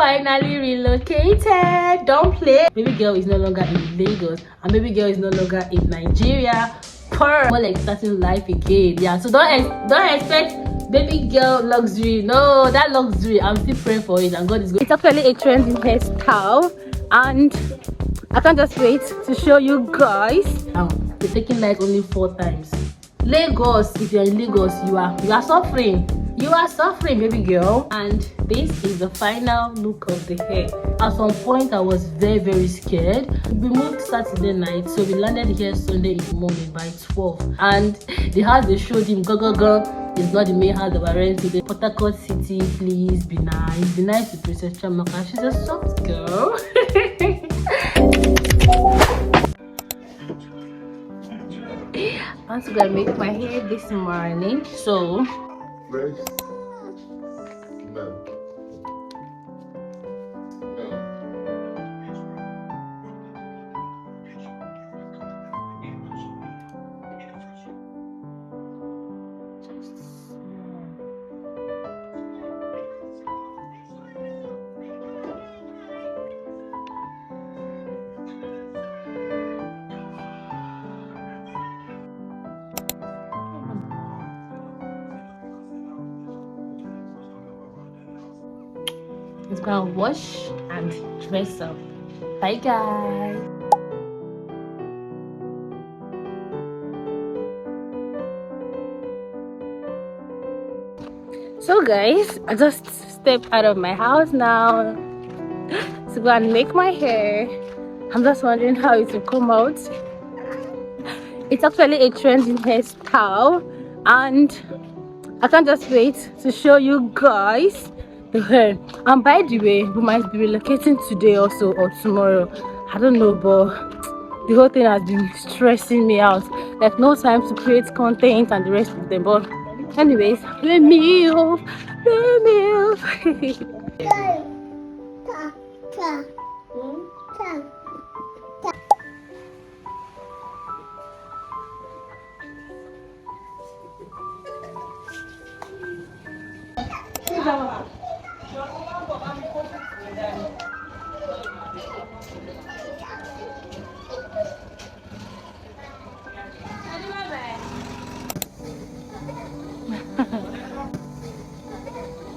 finally relocated. Don't play. Baby girl is no longer in Lagos, and baby girl is no longer in Nigeria. More like starting life again. Yeah, so don't expect baby girl luxury. No, that luxury, I'm still praying for it, and God is good. It's actually a trending hairstyle, and I can't just wait to show you guys. Now we're taking light only 4 times. Lagos, if you're in Lagos, you are suffering. You are suffering, baby girl. And this is the final look of the hair. At some point, I was very scared. We moved Saturday night, so we landed here Sunday in the morning by 12. And the house they showed him, go, is not the main house that we're renting. The Port Harcourt City, please be nice. Be nice to Princess Chamaka. She's a soft girl. I'm gonna make my hair this morning, so it's gonna wash and dress up. Bye guys. So guys, I just stepped out of my house now to go and make my hair. I'm just wondering how it will come out. It's actually a trending hairstyle, and I can't just wait to show you guys the hair. And by the way, we might be relocating today also or tomorrow. I don't know, but the whole thing has been stressing me out. Like no time to create content and the rest of them. But anyways, let me off.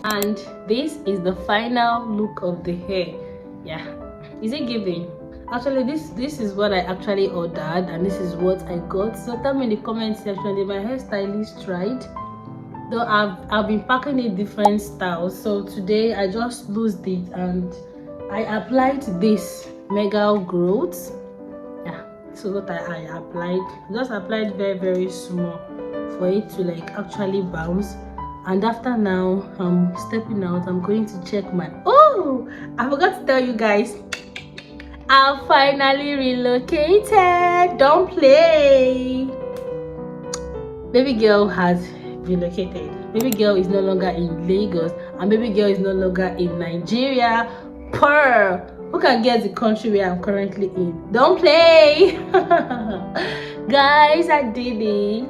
And this is the final look of the hair. Yeah, is it giving? Actually, this is what I actually ordered, and this is what I got. So tell me in the comment section if my hairstylist tried. Though I've been packing it different styles, so today I just loosed it and I applied this mega growth. Yeah, so what I applied, just applied very small for it to like actually bounce. And after now, I'm stepping out. I'm going to check my I forgot to tell you guys, I finally relocated. Don't play. Baby girl has relocated. Baby girl is no longer in Lagos, and baby girl is no longer in Nigeria. Who can guess the country where I'm currently in? Don't play. Guys, I did it.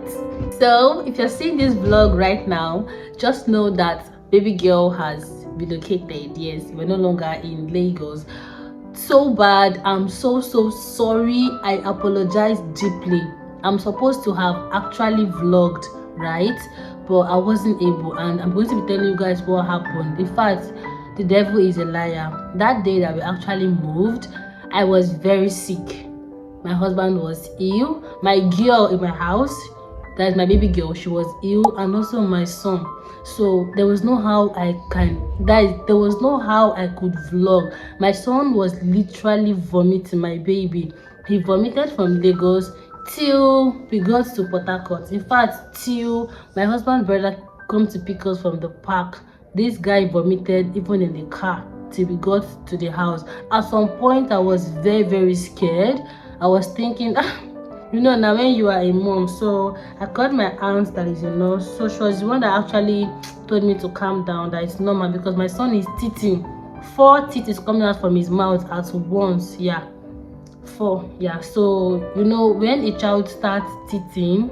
So if you're seeing this vlog right now, just know that baby girl has relocated. Yes, we're no longer in Lagos. So bad. I'm so sorry. I apologize deeply. I'm supposed to have actually vlogged, right? But I wasn't able, and I'm going to be telling you guys what happened. In fact, the devil is a liar. That day that we actually moved, I was very sick. My husband was ill. My girl in my house, that is my baby girl, she was ill, and also my son. So there was no how I could vlog. My son was literally vomiting, my baby. He vomited from Lagos till we got to Port Harcourt. In fact, till my husband's brother come to pick us from the park, this guy vomited even in the car till we got to the house. At some point, I was very scared. I was thinking, you know, now when you are a mom, so I called my aunt that is a nurse. So she was the one that actually told me to calm down, that it's normal because my son is teething. 4 teeth is coming out from his mouth at once. Yeah, 4. Yeah, so you know, when a child starts teething,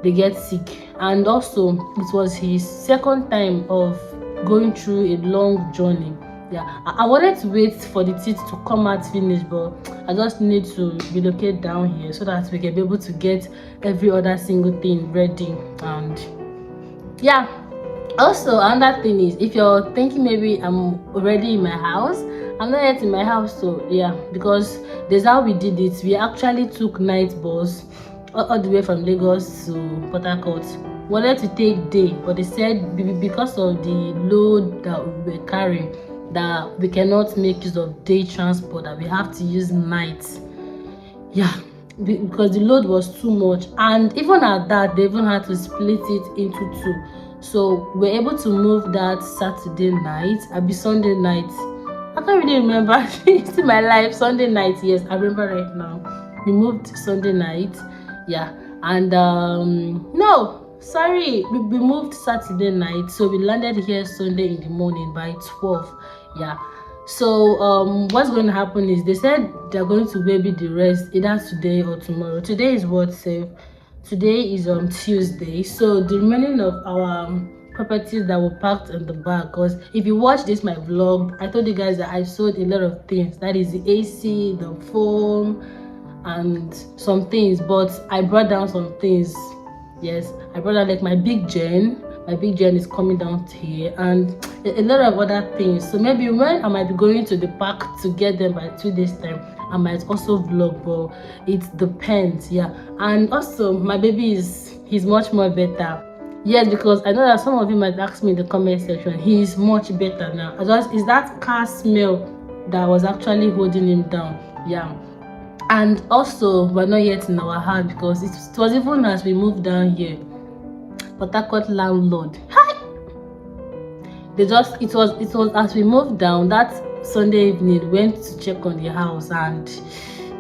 they get sick. And also, it was his second time of going through a long journey. Yeah, I wanted to wait for the teeth to come out finish, but I just need to relocate down here so that we can be able to get every other single thing ready. And yeah, also another thing is, if you're thinking maybe I'm already in my house, I'm not yet in my house. So yeah, because there's how we did it. We actually took night bus all the way from Lagos to Port Harcourt. Wanted to take day, but they said because of the load that we were carrying, that we cannot make use of day transport, that we have to use night. Yeah, because the load was too much, and even at that, they even had to split it into two. So we're able to move that Saturday night. I'll be Sunday night. I can't really remember. See my life. Sunday night, yes, I remember right now. We moved Sunday night. Yeah, and no, sorry, we moved Saturday night. So we landed here Sunday in the morning by 12. Yeah. So what's going to happen is, they said they're going to baby the rest either today or tomorrow. Today is what, safe? Today is on Tuesday. So the remaining of our properties that were packed in the bag, because if you watch this my vlog, I told you guys that I sold a lot of things. That is the AC, the phone, and some things, but I brought down some things. Yes, I brought down like my big gen is coming down to here, and a lot of other things. So maybe when I might be going to the park to get them by 2 days time, I might also vlog, but it depends. Yeah, and also my baby he's much more better. Yes, because I know that some of you might ask me in the comment section, he is much better now. It's that car smell that was actually holding him down. Yeah. And also, we're not yet in our house, because it was even as we moved down here, Port Harcourt landlord, it was as we moved down that Sunday evening, went to check on the house, and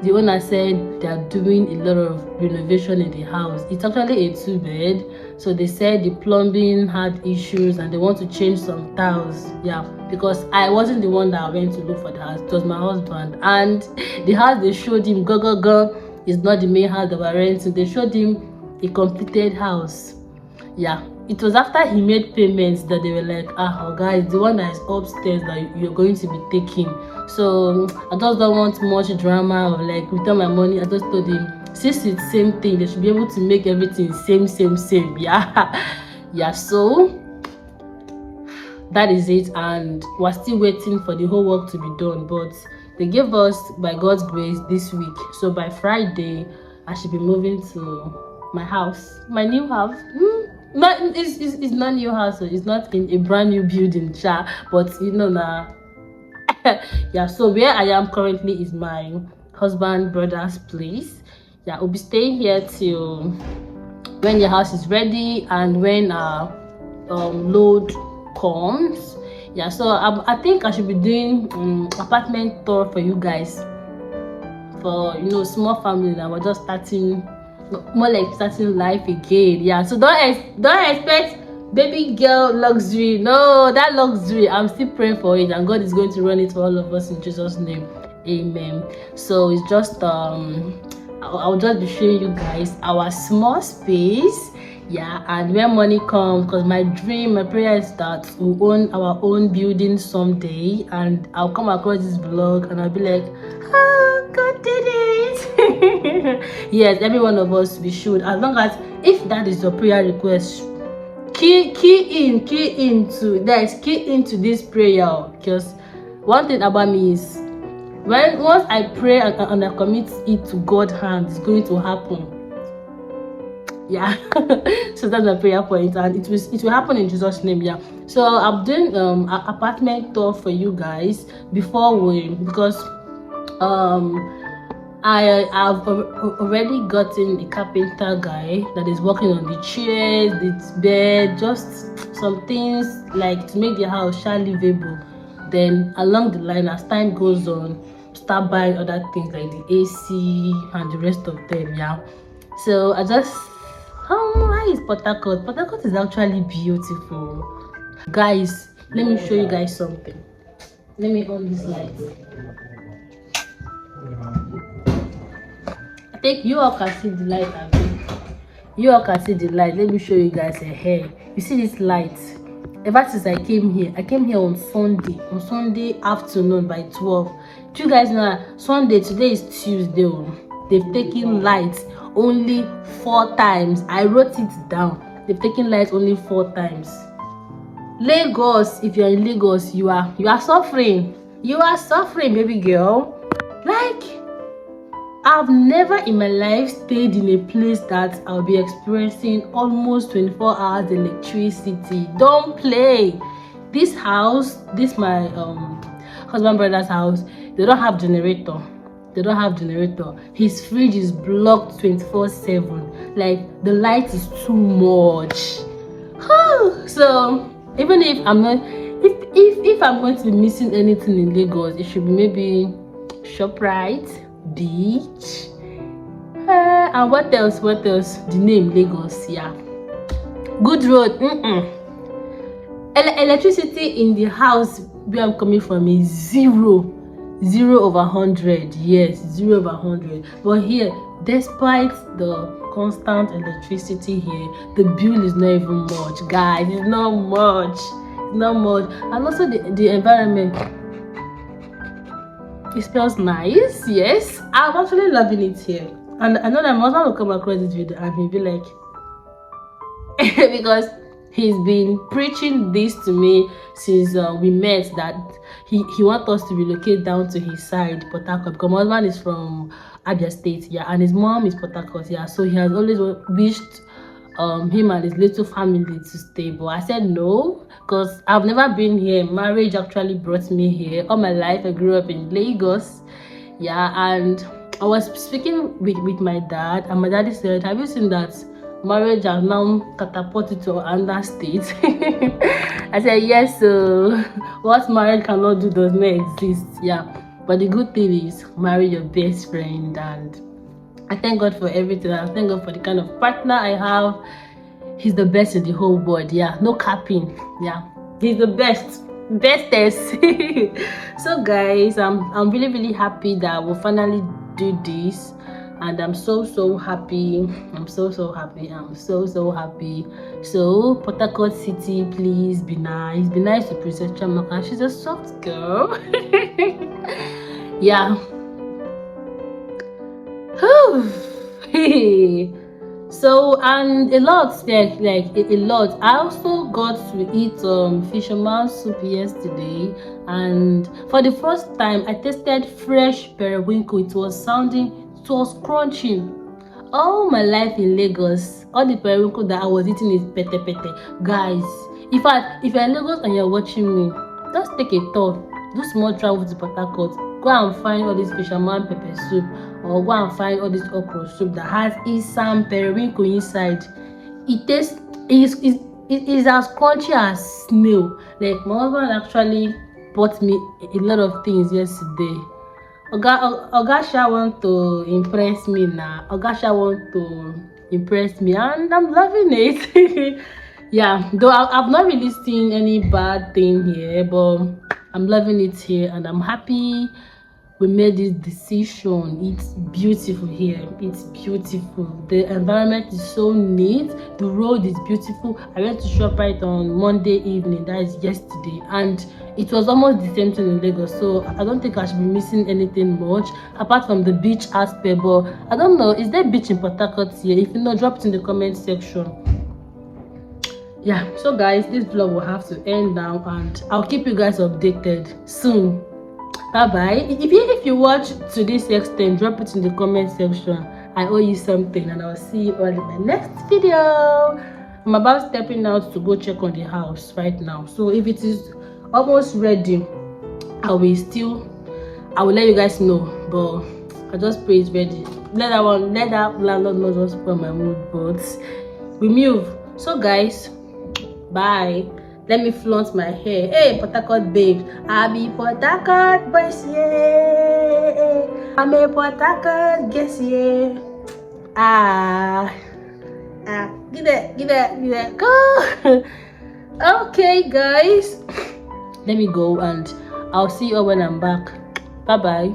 the owner said they are doing a lot of renovation in the house. It's actually a 2-bed, so they said the plumbing had issues and they want to change some tiles. Yeah, because I wasn't the one that went to look for the house, it was my husband. And the house they showed him, is not the main house that we're renting. They showed him a completed house. Yeah, it was after he made payments that they were like, guys, the one that is upstairs that you're going to be taking. So I just don't want much drama of like return my money. I just told him, since it's same thing, they should be able to make everything same. Yeah. Yeah, so that is it, and we're still waiting for the whole work to be done. But they gave us, by God's grace, this week. So by Friday, I should be moving to my house, my new house. It's not new house, so it's not in a brand new building, but you know now. Yeah, so where I am currently is my husband brother's place. Yeah, we'll be staying here till when the house is ready and when our load comes. Yeah, so I think I should be doing apartment tour for you guys, for small family that we're just starting, more like starting life again. Yeah, so don't expect baby girl luxury. No, that luxury, I'm still praying for it, and God is going to run it for all of us in Jesus' name. Amen. So it's just I'll just be showing you guys our small space. Yeah, and when money comes, because my prayer is that we'll own our own building someday, and I'll come across this vlog and I'll be like, God did it. Yes, every one of us, we should, as long as, if that is your prayer request, key into this prayer. Because one thing about me is, once I pray and I commit it to God's hand, it's going to happen. Yeah. So that's my prayer point, and it will happen in Jesus' name. Yeah, so I'm doing an apartment tour for you guys because I've already gotten a carpenter guy that is working on the chairs, the bed, just some things like to make the house livable. Then along the line, as time goes on, start buying other things like the AC and the rest of them. Yeah, so I just how is Port Harcourt? Port Harcourt is actually beautiful, guys. Let me show you guys something. Let me on this light. I think you all can see the light. You all can see the light. Let me show you guys a hair. You see this light? ever since I came here on Sunday afternoon by 12. Do you guys know Sunday? Today is Tuesday. They've taken lights only 4 times. I wrote it down. They've taken lights only 4 times. Lagos, if you're in Lagos, you are suffering. You are suffering, baby girl. Like, I've never in my life stayed in a place that I'll be experiencing almost 24 hours electricity. Don't play. This house, this my husband brother's house, they don't have generator. His fridge is blocked 24/7. Like, the light is too much. So even if I'm not, if I'm going to be missing anything in Lagos, it should be maybe ShopRite, beach, and what else? The name Lagos, yeah. Good road. Electricity in the house where I'm coming from is 0 over 100. Yes, 0 over 100. But here, despite the constant electricity here, the bill is not even much, guys. It's not much. And also the environment, it smells nice. Yes, I'm actually loving it here. And I know that my husband will come across this video and he'll be like, because he's been preaching this to me since we met, that he wants us to relocate down to his side, Port Harcourt, because my husband is from Abia State, yeah, and his mom is Port Harcourt, yeah. So he has always wished him and his little family to stay, but I said no, because I've never been here. Marriage actually brought me here. All my life I grew up in Lagos, yeah. And I was speaking with my dad, and my daddy said, have you seen that marriage has now catapulted to another state? I said yes. So what marriage cannot do does not exist, yeah. But the good thing is, marry your best friend, and I thank God for everything. I thank God for the kind of partner I have. He's the best in the whole world, yeah. No capping, yeah. He's the bestest. So guys, I'm really happy that we'll finally do this, and I'm so happy. I'm so happy. So Port Harcourt City, please be nice. Be nice to Princess Chamaka. She's a soft girl. Yeah. So, and a lot, like a lot. I also got to eat fisherman soup yesterday, and for the first time I tasted fresh periwinkle. It was crunching. All my life in Lagos, all the periwinkle that I was eating is pete. Guys, if you're in Lagos and you're watching me, just take a tour, do small travel to Port Harcourt, go and find all this fisherman pepper soup, or go and find all this okra soup that has some periwinkle inside. It tastes is as crunchy as snail. Like, my husband actually bought me a lot of things yesterday. Ogasha want to impress me now. And I'm loving it. Yeah, though I've not really seen any bad thing here, but I'm loving it here, and I'm happy we made this decision. It's beautiful here. It's beautiful. The environment is so neat. The road is beautiful. I went to ShopRite on Monday evening, that is yesterday, and it was almost the same thing in Lagos. So I don't think I should be missing anything much apart from the beach aspect. But I don't know, is there beach in Port Harcourt here? If you know, drop it in the comment section. Yeah, so guys, this vlog will have to end now, and I'll keep you guys updated soon. Bye. If you watch to this extent, drop it in the comment section. I owe you something, and I'll see you all in my next video. I'm about stepping out to go check on the house right now, so if it is almost ready, I will let you guys know. But I just pray it's ready. Let that landlord not just spoil my mood, but we move. So guys, bye. Let me flaunt my hair. Hey, Port Harcourt babes. I be Port Harcourt boys, yeah. I'm a Port Harcourt guess, yeah. Give it. Go. Okay, guys. Let me go, and I'll see you all when I'm back. Bye.